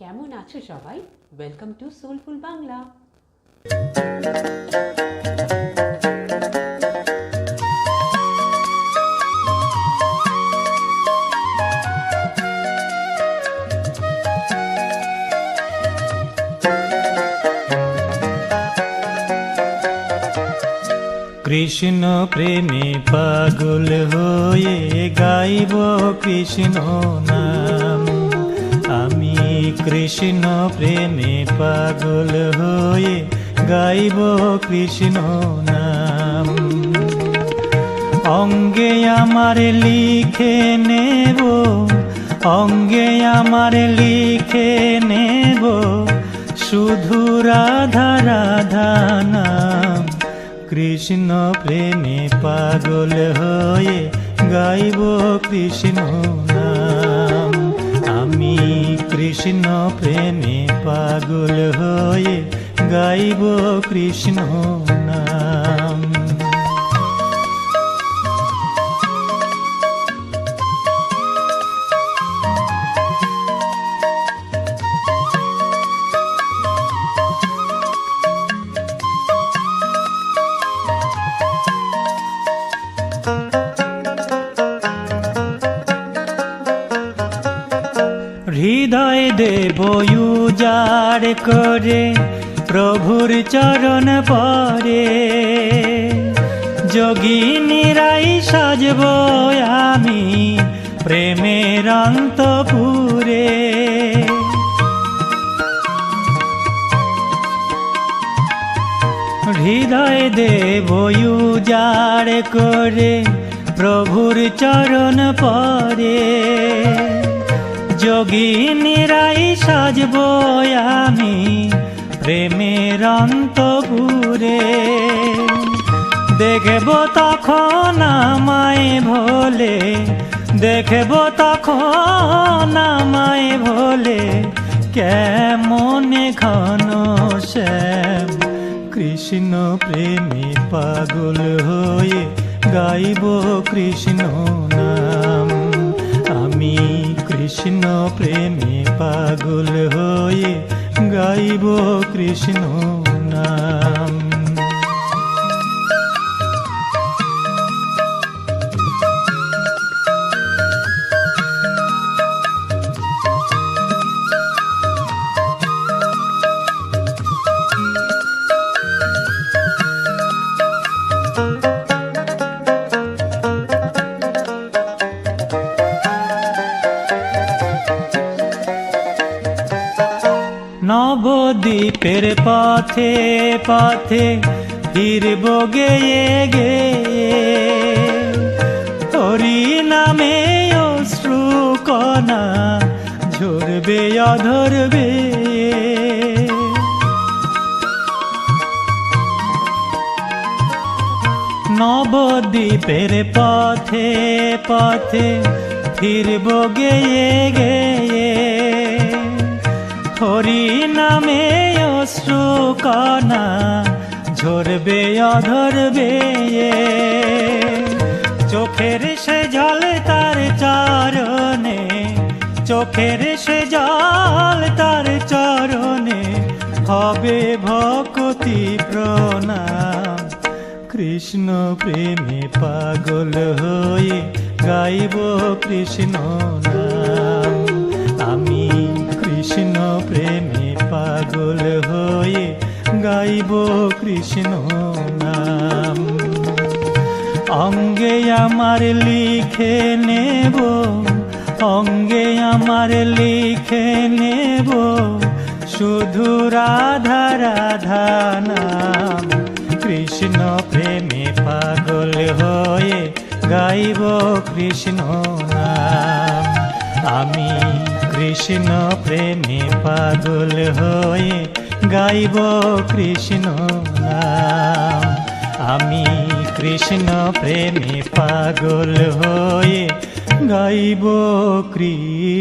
কেমন আছো সবাই? Welcome to soulful Bangla. Krishna প্রেমে পাগল হয়ে গাইব কৃষ্ণ নাম। আমি কৃষ্ণ প্রেমে পাগল হয়ে গাইব কৃষ্ণ নাম। অঙ্গে আমার লিখে নেব, অঙ্গে আমার লিখে নেব শুধু রাধা রাধা নাম। কৃষ্ণ প্রেমে পাগল হয়ে গাইব কৃষ্ণ নাম। আমি কৃষ্ণ প্রেমে পাগল হয়ে গাইব কৃষ্ণ নাম। হৃদয় দেব উজাড় করে প্রভুর চরণ পরে, যোগিনীরাই সাজব আমি প্রেমের অন্তপুরে। হৃদয় দেব উজাড় করে প্রভুর চরণ পরে, যোগিনীরাই সাজব আমি প্রেমের অন্তপুরে। দেখব তখন আমায় ভোলে, দেখব তখন আমায় ভোলে কেমনে ঘন শ্যাম। কৃষ্ণ প্রেমে পাগল হয়ে গাইব কৃষ্ণ নাম। আমি কৃষ্ণ প্রেমে পাগল হয়ে গাইব কৃষ্ণ নাম। নবদ্বীপের পথে পথে ফিরব গেয়ে গেয়ে, হরি নামে অশ্রু কণা ঝরবে অধর বেয়ে। নবদ্বীপের পথে পথে ফিরব গেয়ে গেয়ে, হরি নামে অশ্রু কণা ঝরবে অধর বেয়ে। চোখের সে জল তার চরণে, চোখের সে জল তার চরণে হবে ভক্তি প্রণাম। কৃষ্ণ প্রেমে পাগল হয়ে গাইব কৃষ্ণ নাম। আমি কৃষ্ণ প্রেমে পাগল হয়ে গাইব কৃষ্ণ নাম। অঙ্গে আমার লিখে নেব, অঙ্গে আমার লিখে নেব শুধু রাধা রাধা নাম। কৃষ্ণ প্রেমে পাগল হয়ে গাইব কৃষ্ণ নাম। আমি কৃষ্ণ প্রেমে পাগল হয়ে গাইব কৃষ্ণ নাম। আমি কৃষ্ণ প্রেমে পাগল হয়ে গাইব কৃষ্ণ।